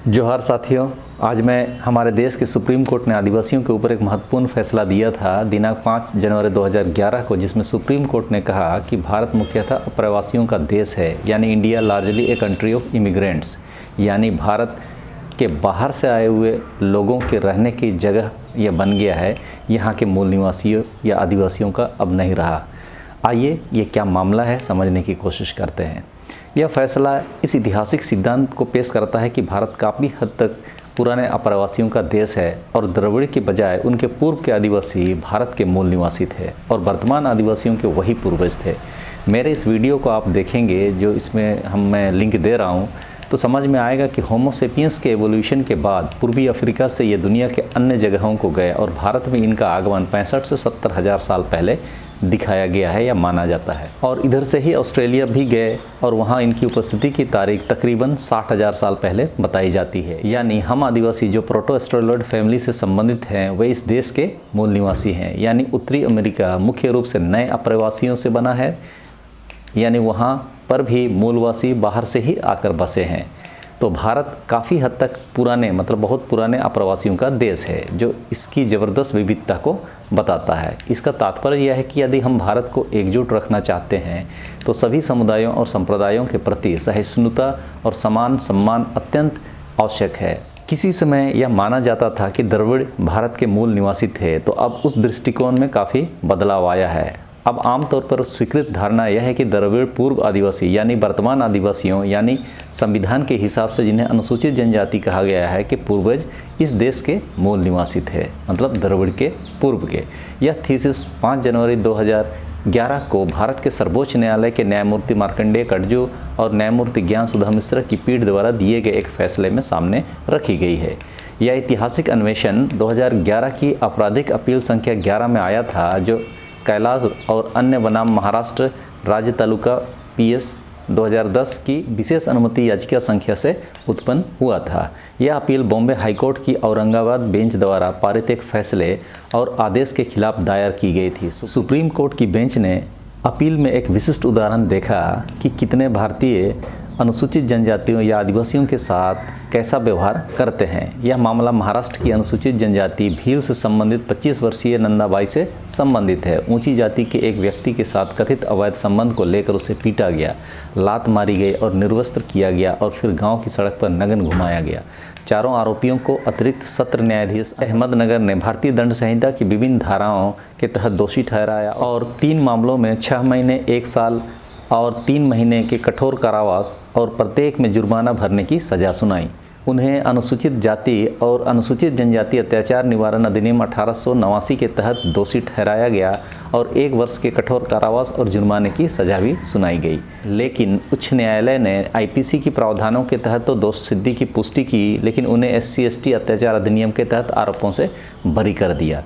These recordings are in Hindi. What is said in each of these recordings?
जोहार साथियों, आज मैं हमारे देश के सुप्रीम कोर्ट ने आदिवासियों के ऊपर एक महत्वपूर्ण फैसला दिया था दिनांक 5 जनवरी 2011 को, जिसमें सुप्रीम कोर्ट ने कहा कि भारत मुख्यतः अप्रवासियों का देश है, यानी India largely a country of immigrants, यानी भारत के बाहर से आए हुए लोगों के रहने की जगह यह बन गया है, यहाँ के मूल निवासियों या आदिवासियों का अब नहीं रहा। आइए ये क्या मामला है समझने की कोशिश करते हैं। यह फैसला इस ऐतिहासिक सिद्धांत को पेश करता है कि भारत काफ़ी हद तक पुराने अप्रवासियों का देश है और द्रविड़ के बजाय उनके पूर्व के आदिवासी भारत के मूल निवासी थे और वर्तमान आदिवासियों के वही पूर्वज थे। मेरे इस वीडियो को आप देखेंगे जो इसमें मैं लिंक दे रहा हूँ, तो समझ में आएगा कि होमो सेपियंस के एवोल्यूशन के बाद पूर्वी अफ्रीका से ये दुनिया के अन्य जगहों को गए और भारत में इनका आगमन 65 से 70 हज़ार साल पहले दिखाया गया है या माना जाता है। और इधर से ही ऑस्ट्रेलिया भी गए और वहाँ इनकी उपस्थिति की तारीख तकरीबन 60,000 साल पहले बताई जाती है। यानी हम आदिवासी जो प्रोटो एस्ट्रोलॉयड फैमिली से संबंधित हैं वे इस देश के मूल निवासी हैं। यानी उत्तरी अमेरिका मुख्य रूप से नए अप्रवासियों से बना है, यानी वहाँ पर भी मूलवासी बाहर से ही आकर बसे हैं। तो भारत काफ़ी हद तक पुराने बहुत पुराने अप्रवासियों का देश है, जो इसकी ज़बरदस्त विविधता को बताता है। इसका तात्पर्य यह है कि यदि हम भारत को एकजुट रखना चाहते हैं तो सभी समुदायों और संप्रदायों के प्रति सहिष्णुता और समान सम्मान अत्यंत आवश्यक है। किसी समय यह माना जाता था कि द्रविड़ भारत के मूल निवासी थे, तो अब उस दृष्टिकोण में काफ़ी बदलाव आया है। अब आमतौर पर स्वीकृत धारणा यह है कि द्रविड़ पूर्व आदिवासी यानी वर्तमान आदिवासियों यानी संविधान के हिसाब से जिन्हें अनुसूचित जनजाति कहा गया है कि पूर्वज इस देश के मूल निवासी थे, मतलब द्रविड़ के पूर्व के। यह थीसिस 5 जनवरी 2011 को भारत के सर्वोच्च न्यायालय के न्यायमूर्ति मार्कंडेय कटजू और न्यायमूर्ति ज्ञान सुधा मिश्रा की पीठ द्वारा दिए गए एक फैसले में सामने रखी गई है। यह ऐतिहासिक अन्वेषण 2011 की आपराधिक अपील संख्या 11 में आया था, जो कैलाश और अन्य बनाम महाराष्ट्र राज्य तालुका PS 2010 की विशेष अनुमति याचिका संख्या से उत्पन्न हुआ था। यह अपील बॉम्बे हाईकोर्ट की औरंगाबाद बेंच द्वारा पारित एक फैसले और आदेश के खिलाफ दायर की गई थी। सुप्रीम कोर्ट की बेंच ने अपील में एक विशिष्ट उदाहरण देखा कि कितने भारतीय अनुसूचित जनजातियों या आदिवासियों के साथ कैसा व्यवहार करते हैं। यह मामला महाराष्ट्र की अनुसूचित जनजाति भील से संबंधित 25 वर्षीय नंदाबाई से संबंधित है। ऊंची जाति के एक व्यक्ति के साथ कथित अवैध संबंध को लेकर उसे पीटा गया, लात मारी गई और निर्वस्त्र किया गया और फिर गांव की सड़क पर नग्न घुमाया गया। चारों आरोपियों को अतिरिक्त सत्र न्यायाधीश अहमदनगर ने भारतीय दंड संहिता की विभिन्न धाराओं के तहत दोषी ठहराया और 3 मामलों में 6 महीने, 1 साल और 3 महीने के कठोर कारावास और प्रत्येक में जुर्माना भरने की सज़ा सुनाई। उन्हें अनुसूचित जाति और अनुसूचित जनजाति अत्याचार निवारण अधिनियम 1889 के तहत दोषी ठहराया गया और 1 वर्ष के कठोर कारावास और जुर्माने की सज़ा भी सुनाई गई। लेकिन उच्च न्यायालय ने IPC की प्रावधानों के तहत तो दोष सिद्धि की पुष्टि की, लेकिन उन्हें SC/ST अत्याचार अधिनियम के तहत आरोपों से बरी कर दिया।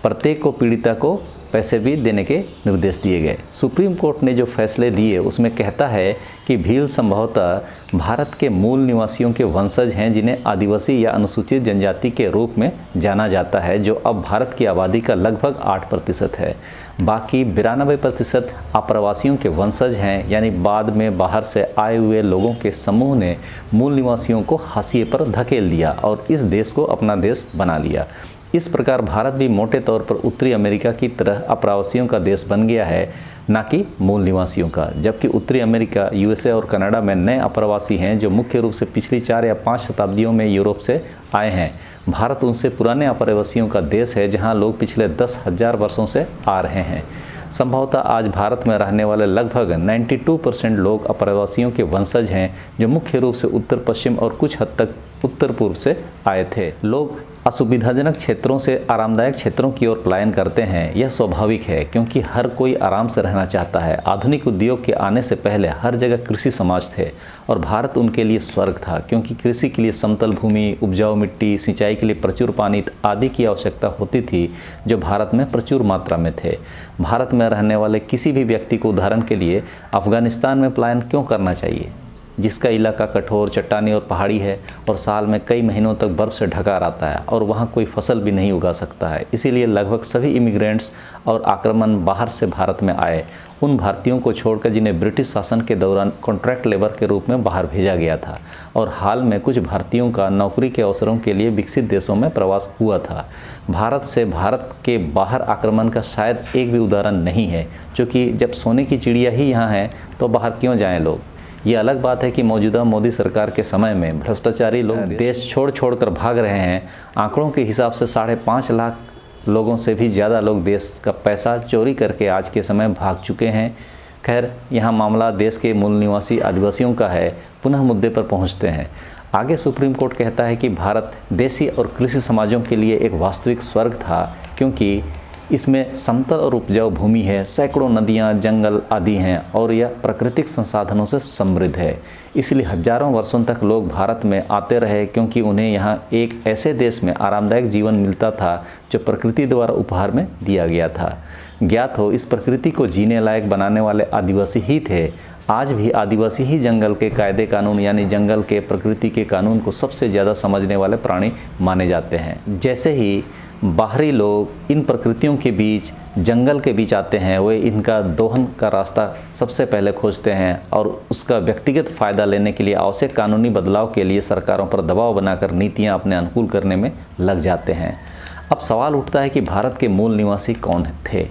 प्रत्येक को पीड़िता को पैसे भी देने के निर्देश दिए गए। सुप्रीम कोर्ट ने जो फैसले दिए उसमें कहता है कि भील संभवतः भारत के मूल निवासियों के वंशज हैं, जिन्हें आदिवासी या अनुसूचित जनजाति के रूप में जाना जाता है, जो अब भारत की आबादी का लगभग 8% है। बाकी 92% अप्रवासियों के वंशज हैं, यानी बाद में बाहर से आए हुए लोगों के समूह ने मूल निवासियों को हाशिए पर धकेल दिया और इस देश को अपना देश बना लिया। इस प्रकार भारत भी मोटे तौर पर उत्तरी अमेरिका की तरह अप्रवासियों का देश बन गया है, न कि मूल निवासियों का। जबकि उत्तरी अमेरिका, USA और कनाडा में नए अप्रवासी हैं, जो मुख्य रूप से पिछली 4 या 5 शताब्दियों में यूरोप से आए हैं। भारत उनसे पुराने अप्रवासियों का देश है, जहां लोग पिछले 10,000 वर्षों से आ रहे हैं। संभवतः आज भारत में रहने वाले लगभग 92% लोग अप्रवासियों के वंशज हैं, जो मुख्य रूप से उत्तर पश्चिम और कुछ हद तक उत्तर पूर्व से आए थे। लोग असुविधाजनक क्षेत्रों से आरामदायक क्षेत्रों की ओर पलायन करते हैं। यह स्वाभाविक है, क्योंकि हर कोई आराम से रहना चाहता है। आधुनिक उद्योग के आने से पहले हर जगह कृषि समाज थे और भारत उनके लिए स्वर्ग था, क्योंकि कृषि के लिए समतल भूमि, उपजाऊ मिट्टी, सिंचाई के लिए प्रचुर पानी आदि की आवश्यकता होती थी, जो भारत में प्रचुर मात्रा में थे। भारत में रहने वाले किसी भी व्यक्ति को उदाहरण के लिए अफगानिस्तान में पलायन क्यों करना चाहिए? जिसका इलाका कठोर, चट्टानी और पहाड़ी है और साल में कई महीनों तक बर्फ़ से ढका रहता है और वहाँ कोई फसल भी नहीं उगा सकता है। इसीलिए लगभग सभी इमिग्रेंट्स और आक्रमण बाहर से भारत में आए, उन भारतीयों को छोड़कर जिन्हें ब्रिटिश शासन के दौरान कॉन्ट्रैक्ट लेबर के रूप में बाहर भेजा गया था, और हाल में कुछ भारतीयों का नौकरी के अवसरों के लिए विकसित देशों में प्रवास हुआ था। भारत से भारत के बाहर आक्रमण का शायद एक भी उदाहरण नहीं है, क्योंकि जब सोने की चिड़िया ही यहाँ है तो बाहर क्यों जाएं लोग। ये अलग बात है कि मौजूदा मोदी सरकार के समय में भ्रष्टाचारी लोग देश छोड़ कर भाग रहे हैं। आंकड़ों के हिसाब से 5.5 लाख लोगों से भी ज़्यादा लोग देश का पैसा चोरी करके आज के समय भाग चुके हैं। खैर, यहाँ मामला देश के मूल निवासी आदिवासियों का है। पुनः मुद्दे पर पहुँचते हैं। आगे सुप्रीम कोर्ट कहता है कि भारत देशी और कृषि समाजों के लिए एक वास्तविक स्वर्ग था, क्योंकि इसमें समतल और उपजाऊ भूमि है, सैकड़ों नदियाँ, जंगल आदि हैं और यह प्राकृतिक संसाधनों से समृद्ध है। इसलिए हजारों वर्षों तक लोग भारत में आते रहे, क्योंकि उन्हें यहाँ एक ऐसे देश में आरामदायक जीवन मिलता था जो प्रकृति द्वारा उपहार में दिया गया था। ज्ञात हो, इस प्रकृति को जीने लायक बनाने वाले आदिवासी ही थे। आज भी आदिवासी ही जंगल के कायदे कानून यानी जंगल के प्रकृति के कानून को सबसे ज़्यादा समझने वाले प्राणी माने जाते हैं। जैसे ही बाहरी लोग इन प्रकृतियों के बीच, जंगल के बीच आते हैं, वे इनका दोहन का रास्ता सबसे पहले खोजते हैं और उसका व्यक्तिगत फ़ायदा लेने के लिए आवश्यक कानूनी बदलाव के लिए सरकारों पर दबाव बनाकर नीतियां अपने अनुकूल करने में लग जाते हैं। अब सवाल उठता है कि भारत के मूल निवासी कौन थे।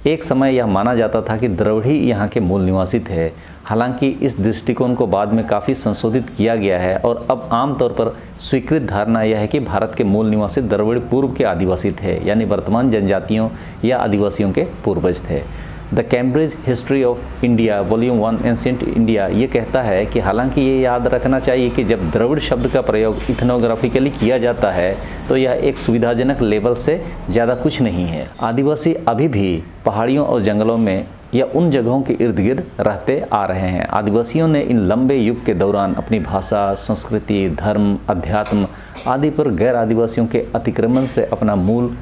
एक समय यह माना जाता था कि द्रविड़ ही यहाँ के मूल निवासी थे। हालांकि इस दृष्टिकोण को बाद में काफ़ी संशोधित किया गया है और अब आमतौर पर स्वीकृत धारणा यह है कि भारत के मूल निवासी द्रविड़ पूर्व के आदिवासी थे, यानी वर्तमान जनजातियों या आदिवासियों के पूर्वज थे। The Cambridge history of India volume 1 ancient India ये कहता है कि हालांकि ये याद रखना चाहिए कि जब द्रविड़ शब्द का प्रयोग इथनोग्राफिकली किया जाता है तो यह एक सुविधाजनक लेवल से ज़्यादा कुछ नहीं है। आदिवासी अभी भी पहाड़ियों और जंगलों में या उन जगहों के इर्द गिर्द रहते आ रहे हैं। आदिवासियों ने इन लंबे युग के दौरान अपनी भाषा, संस्कृति, धर्म, अध्यात्म आदि पर गैर आदिवासियों के अतिक्रमण से अपना मूल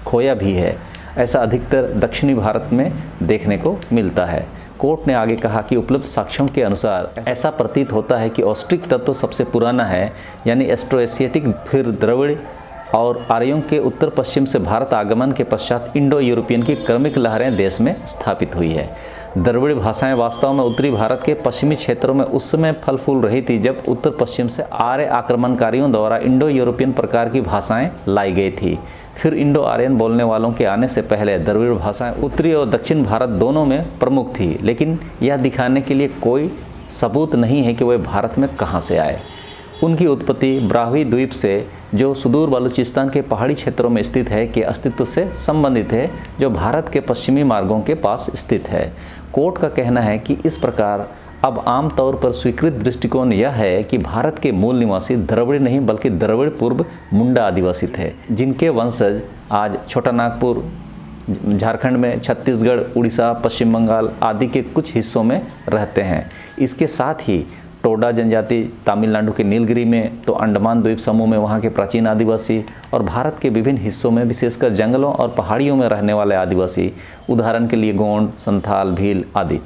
खोया भी है। ऐसा अधिकतर दक्षिणी भारत में देखने को मिलता है। कोर्ट ने आगे कहा कि उपलब्ध साक्ष्यों के अनुसार ऐसा प्रतीत होता है कि ऑस्ट्रिक तत्व सबसे पुराना है, यानी एस्ट्रो एशियाटिक, फिर द्रविड़ और आर्यों के उत्तर पश्चिम से भारत आगमन के पश्चात इंडो यूरोपियन की क्रमिक लहरें देश में स्थापित हुई है। द्रविड़ भाषाएं वास्तव में उत्तरी भारत के पश्चिमी क्षेत्रों में उस समय फल फूल रही थी जब उत्तर पश्चिम से आर्य आक्रमणकारियों द्वारा इंडो यूरोपियन प्रकार की भाषाएं लाई गई थी। फिर इंडो आर्यन बोलने वालों के आने से पहले द्रविड़ भाषाएं उत्तरी और दक्षिण भारत दोनों में प्रमुख थी, लेकिन यह दिखाने के लिए कोई सबूत नहीं है कि वे भारत में कहाँ से आए। उनकी उत्पत्ति ब्राह्वी द्वीप से, जो सुदूर बलूचिस्तान के पहाड़ी क्षेत्रों में स्थित है, के अस्तित्व से संबंधित है, जो भारत के पश्चिमी मार्गों के पास स्थित है। कोर्ट का कहना है कि इस प्रकार अब आम तौर पर स्वीकृत दृष्टिकोण यह है कि भारत के मूल निवासी द्रविड़ नहीं बल्कि द्रविड़ पूर्व मुंडा आदिवासी थे, जिनके वंशज आज छोटा नागपुर, झारखंड में, छत्तीसगढ़, उड़ीसा, पश्चिम बंगाल आदि के कुछ हिस्सों में रहते हैं। इसके साथ ही टोडा जनजाति तमिलनाडु के नीलगिरी में, तो अंडमान द्वीप समूह में वहाँ के प्राचीन आदिवासी और भारत के विभिन्न हिस्सों में विशेषकर जंगलों और पहाड़ियों में रहने वाले आदिवासी, उदाहरण के लिए गोंड, संथाल, भील आदि।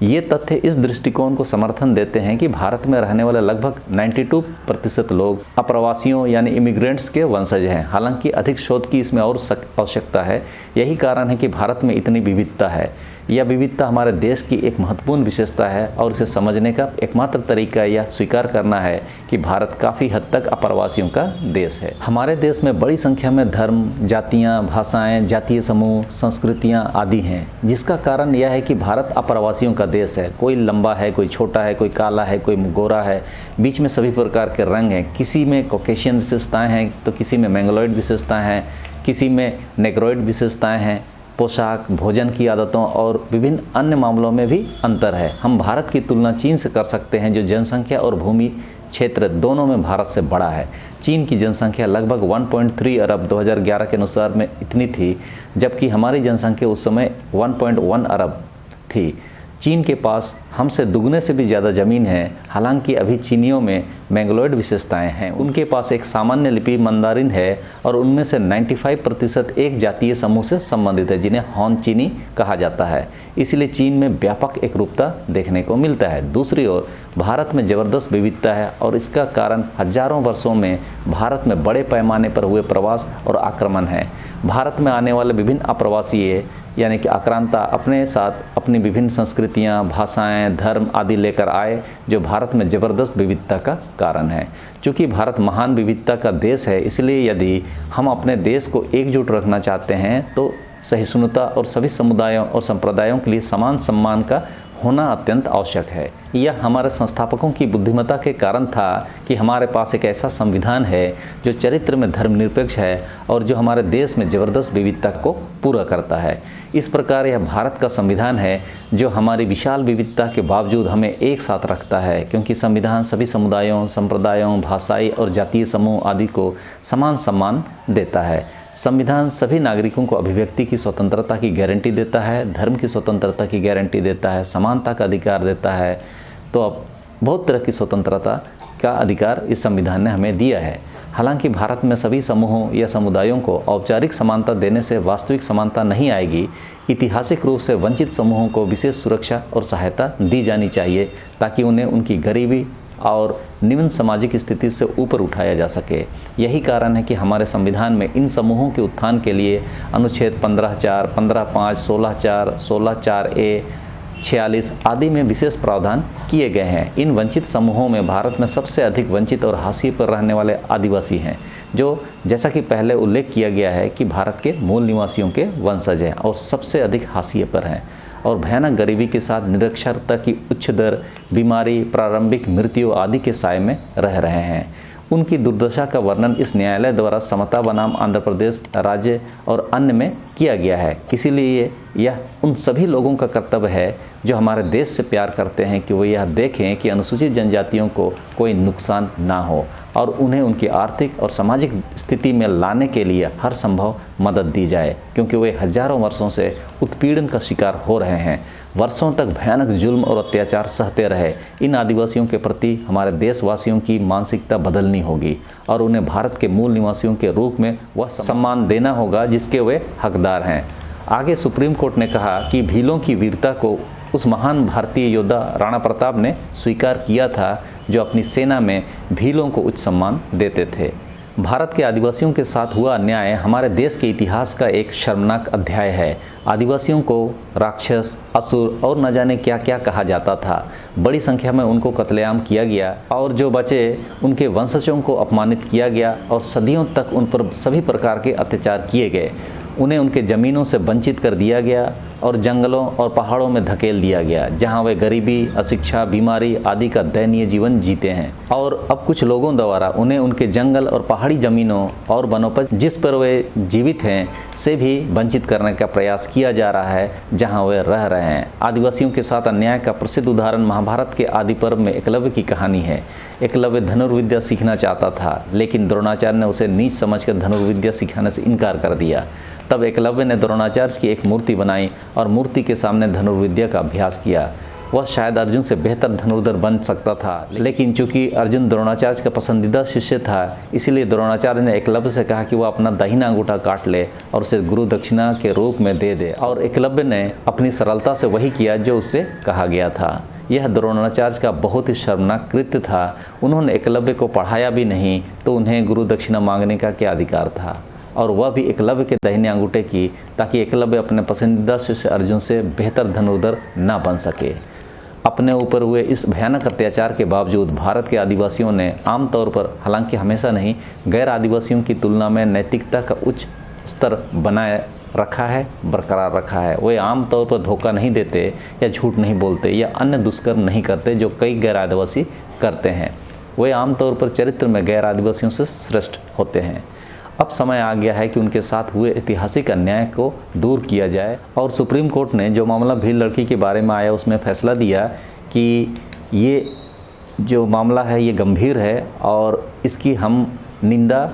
ये तथ्य इस दृष्टिकोण को समर्थन देते हैं कि भारत में रहने वाले लगभग 92% लोग अप्रवासियों यानी इमिग्रेंट्स के वंशज हैं। हालांकि अधिक शोध की इसमें और आवश्यकता है। यही कारण है कि भारत में इतनी विविधता है। यह विविधता हमारे देश की एक महत्वपूर्ण विशेषता है और इसे समझने का एकमात्र तरीका यह स्वीकार करना है कि भारत काफ़ी हद तक अप्रवासियों का देश है। हमारे देश में बड़ी संख्या में धर्म, जातियाँ, भाषाएँ, जातीय समूह, संस्कृतियाँ आदि हैं, जिसका कारण यह है कि भारत अप्रवासियों का देश है। कोई लंबा है, कोई छोटा है, कोई काला है, कोई गोरा है, बीच में सभी प्रकार के रंग हैं। किसी में कॉकेशियन विशेषताएँ हैं तो किसी में मैंगलोइड विशेषताएँ हैं, किसी में नेग्रोइड विशेषताएँ हैं। पोशाक, भोजन की आदतों और विभिन्न अन्य मामलों में भी अंतर है। हम भारत की तुलना चीन से कर सकते हैं, जो जनसंख्या और भूमि क्षेत्र दोनों में भारत से बड़ा है। चीन की जनसंख्या लगभग 1.3 अरब 2011 के अनुसार में इतनी थी, जबकि हमारी जनसंख्या उस समय 1.1 अरब थी। चीन के पास हमसे दुगने से भी ज़्यादा ज़मीन है। हालांकि अभी चीनियों में मैंगलोइड विशेषताएं हैं। उनके पास एक सामान्य लिपि मंदारिन है और उनमें से 95% एक जातीय समूह से संबंधित है जिन्हें हान चीनी कहा जाता है। इसलिए चीन में व्यापक एकरूपता देखने को मिलता है। दूसरी ओर भारत में ज़बरदस्त विविधता है और इसका कारण हजारों वर्षों में भारत में बड़े पैमाने पर हुए प्रवास और आक्रमण है। भारत में आने वाले विभिन्न अप्रवासीय यानी कि आक्रांता अपने साथ अपनी विभिन्न संस्कृतियां, भाषाएं, धर्म आदि लेकर आए, जो भारत में ज़बरदस्त विविधता का कारण है। चूँकि भारत महान विविधता का देश है, इसलिए यदि हम अपने देश को एकजुट रखना चाहते हैं तो सहिष्णुता और सभी समुदायों और संप्रदायों के लिए समान सम्मान का होना अत्यंत आवश्यक है। यह हमारे संस्थापकों की बुद्धिमत्ता के कारण था कि हमारे पास एक ऐसा संविधान है जो चरित्र में धर्मनिरपेक्ष है और जो हमारे देश में ज़बरदस्त विविधता को पूरा करता है। इस प्रकार यह भारत का संविधान है जो हमारी विशाल विविधता के बावजूद हमें एक साथ रखता है, क्योंकि संविधान सभी समुदायों, संप्रदायों, भाषाई और जातीय समूह आदि को समान सम्मान देता है। संविधान सभी नागरिकों को अभिव्यक्ति की स्वतंत्रता की गारंटी देता है, धर्म की स्वतंत्रता की गारंटी देता है, समानता का अधिकार देता है। तो अब बहुत तरह की स्वतंत्रता का अधिकार इस संविधान ने हमें दिया है। हालांकि भारत में सभी समूहों या समुदायों को औपचारिक समानता देने से वास्तविक समानता नहीं आएगी। ऐतिहासिक रूप से वंचित समूहों को विशेष सुरक्षा और सहायता दी जानी चाहिए ताकि उन्हें उनकी गरीबी और निम्न सामाजिक स्थिति से ऊपर उठाया जा सके। यही कारण है कि हमारे संविधान में इन समूहों के उत्थान के लिए अनुच्छेद 15(4), 15(5), 16(4), 16(4)A, 46 आदि में विशेष प्रावधान किए गए हैं। इन वंचित समूहों में भारत में सबसे अधिक वंचित और हाशिए पर रहने वाले आदिवासी हैं, जो जैसा कि पहले उल्लेख किया गया है कि भारत के मूल निवासियों के वंशज हैं और सबसे अधिक हाशिए पर हैं और भयानक गरीबी के साथ निरक्षरता की उच्च दर, बीमारी, प्रारंभिक मृत्यु आदि के साए में रह रहे हैं। उनकी दुर्दशा का वर्णन इस न्यायालय द्वारा समता बनाम आंध्र प्रदेश राज्य और अन्य में किया गया है। इसीलिए यह उन सभी लोगों का कर्तव्य है जो हमारे देश से प्यार करते हैं कि वो यह देखें कि अनुसूचित जनजातियों को कोई नुकसान ना हो और उन्हें उनकी आर्थिक और सामाजिक स्थिति में लाने के लिए हर संभव मदद दी जाए, क्योंकि वे हजारों वर्षों से उत्पीड़न का शिकार हो रहे हैं, वर्षों तक भयानक जुल्म और अत्याचार सहते रहे। इन आदिवासियों के प्रति हमारे देशवासियों की मानसिकता बदलनी होगी और उन्हें भारत के मूल निवासियों के रूप में वह सम्मान देना होगा जिसके वे हकदार हैं। आगे सुप्रीम कोर्ट ने कहा कि भीलों की वीरता को उस महान भारतीय योद्धा राणा प्रताप ने स्वीकार किया था जो अपनी सेना में भीलों को उच्च सम्मान देते थे। भारत के आदिवासियों के साथ हुआ अन्याय हमारे देश के इतिहास का एक शर्मनाक अध्याय है। आदिवासियों को राक्षस, असुर और न जाने क्या क्या कहा जाता था। बड़ी संख्या में उनको कत्लेआम किया गया और जो बचे उनके वंशजों को अपमानित किया गया और सदियों तक उन पर सभी प्रकार के अत्याचार किए गए। उन्हें उनके ज़मीनों से वंचित कर दिया गया और जंगलों और पहाड़ों में धकेल दिया गया, जहां वे गरीबी, अशिक्षा, बीमारी आदि का दयनीय जीवन जीते हैं। और अब कुछ लोगों द्वारा उन्हें उनके जंगल और पहाड़ी ज़मीनों और वनोपज जिस पर वे जीवित हैं से भी वंचित करने का प्रयास किया जा रहा है, जहां वे रह रहे हैं। आदिवासियों के साथ अन्याय का प्रसिद्ध उदाहरण महाभारत के आदि पर्व में एकलव्य की कहानी है। एकलव्य धनुर्विद्या सीखना चाहता था, लेकिन द्रोणाचार्य ने उसे नीच समझकर धनुर्विद्या सिखाने से इनकार कर दिया। तब एकलव्य ने द्रोणाचार्य की एक मूर्ति बनाई और मूर्ति के सामने धनुर्विद्या का अभ्यास किया। वह शायद अर्जुन से बेहतर धनुर्धर बन सकता था, लेकिन चूंकि अर्जुन द्रोणाचार्य का पसंदीदा शिष्य था, इसलिए द्रोणाचार्य ने एकलव्य से कहा कि वह अपना दाहिना अंगूठा काट ले और उसे गुरु दक्षिणा के रूप में दे दे। और एकलव्य ने अपनी सरलता से वही किया जो उससे कहा गया था। यह द्रोणाचार्य का बहुत ही शर्मनाक कृत्य था। उन्होंने एकलव्य को पढ़ाया भी नहीं, तो उन्हें गुरु दक्षिणा मांगने का क्या अधिकार था, और वह भी एकलव्य के दाहिने अंगूठे की, ताकि एकलव्य अपने पसंदीदा शिष्य अर्जुन से बेहतर धनुर्धर न बन सके। अपने ऊपर हुए इस भयानक अत्याचार के बावजूद भारत के आदिवासियों ने आमतौर पर, हालांकि हमेशा नहीं, गैर आदिवासियों की तुलना में नैतिकता का उच्च स्तर बनाए रखा है, बरकरार रखा है। वे आमतौर पर धोखा नहीं देते या झूठ नहीं बोलते या अन्य दुष्कर्म नहीं करते जो कई गैर आदिवासी करते हैं। वे आमतौर पर चरित्र में गैर आदिवासियों से श्रेष्ठ होते हैं। अब समय आ गया है कि उनके साथ हुए ऐतिहासिक अन्याय को दूर किया जाए और सुप्रीम कोर्ट ने जो मामला भील लड़की के बारे में आया उसमें फैसला दिया कि ये जो मामला है ये गंभीर है और इसकी हम निंदा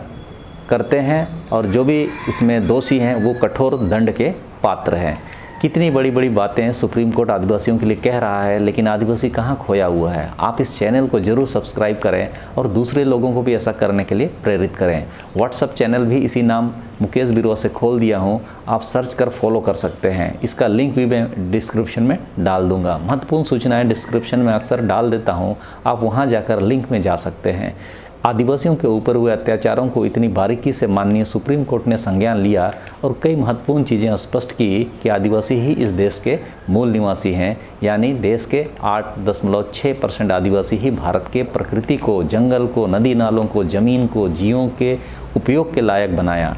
करते हैं और जो भी इसमें दोषी हैं वो कठोर दंड के पात्र हैं। कितनी बड़ी बड़ी बातें सुप्रीम कोर्ट आदिवासियों के लिए कह रहा है, लेकिन आदिवासी कहाँ खोया हुआ है। आप इस चैनल को जरूर सब्सक्राइब करें और दूसरे लोगों को भी ऐसा करने के लिए प्रेरित करें। व्हाट्सएप चैनल भी इसी नाम मुकेश बिरुआ से खोल दिया हूँ, आप सर्च कर फॉलो कर सकते हैं। इसका लिंक भी मैं डिस्क्रिप्शन में डाल दूंगा। महत्वपूर्ण सूचनाएं डिस्क्रिप्शन में अक्सर डाल देता हूँ, आप वहाँ जाकर लिंक में जा सकते हैं। आदिवासियों के ऊपर हुए अत्याचारों को इतनी बारीकी से माननीय सुप्रीम कोर्ट ने संज्ञान लिया और कई महत्वपूर्ण चीज़ें स्पष्ट की कि आदिवासी ही इस देश के मूल निवासी हैं, यानी देश के 8.6% आदिवासी ही भारत के प्रकृति को, जंगल को, नदी नालों को, ज़मीन को जीवों के उपयोग के लायक बनाया।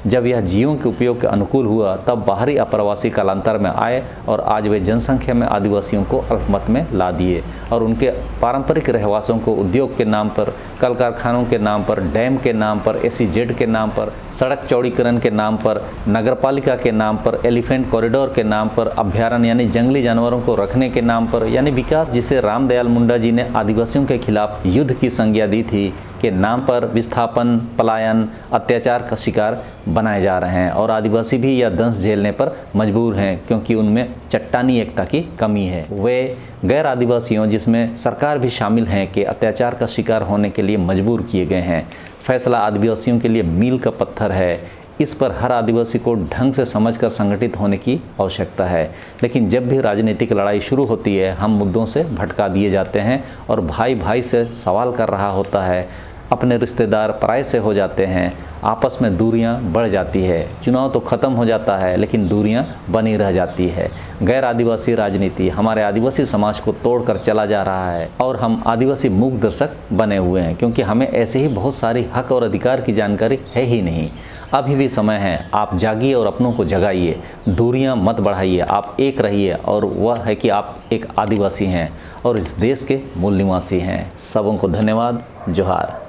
जब यह जीवों के उपयोग के अनुकूल हुआ तब बाहरी अप्रवासी कालांतर में आए और आज वे जनसंख्या में आदिवासियों को अल्पमत में ला दिए और उनके पारंपरिक रहवासों को उद्योग के नाम पर, कल कारखानों के नाम पर, डैम के नाम पर, SEZ के नाम पर, सड़क चौड़ीकरण के नाम पर, नगरपालिका के नाम पर, एलिफेंट कॉरिडोर के नाम पर, अभ्यारण्य यानी जंगली जानवरों को रखने के नाम पर, यानी विकास जिसे रामदयाल मुंडा जी ने आदिवासियों के खिलाफ युद्ध की संज्ञा दी थी के नाम पर विस्थापन, पलायन, अत्याचार का शिकार बनाए जा रहे हैं और आदिवासी भी यह दंश झेलने पर मजबूर हैं क्योंकि उनमें चट्टानी एकता की कमी है। वे गैर आदिवासियों, जिसमें सरकार भी शामिल हैं, के अत्याचार का शिकार होने के लिए मजबूर किए गए हैं। फैसला आदिवासियों के लिए मील का पत्थर है। इस पर हर आदिवासी को ढंग से समझकर संगठित होने की आवश्यकता है। लेकिन जब भी राजनीतिक लड़ाई शुरू होती है, हम मुद्दों से भटका दिए जाते हैं और भाई भाई से सवाल कर रहा होता है, अपने रिश्तेदार पराये से हो जाते हैं, आपस में दूरियां बढ़ जाती है। चुनाव तो ख़त्म हो जाता है लेकिन दूरियां बनी रह जाती है। गैर आदिवासी राजनीति हमारे आदिवासी समाज को तोड़कर चला जा रहा है और हम आदिवासी मूक दर्शक बने हुए हैं क्योंकि हमें ऐसे ही बहुत सारी हक और अधिकार की जानकारी है ही नहीं। अभी भी समय है, आप जागिए और अपनों को जगाइए, दूरियां मत बढ़ाइए, आप एक रहिए और वह है कि आप एक आदिवासी हैं और इस देश के मूल निवासी हैं। सबों को धन्यवाद। जोहार।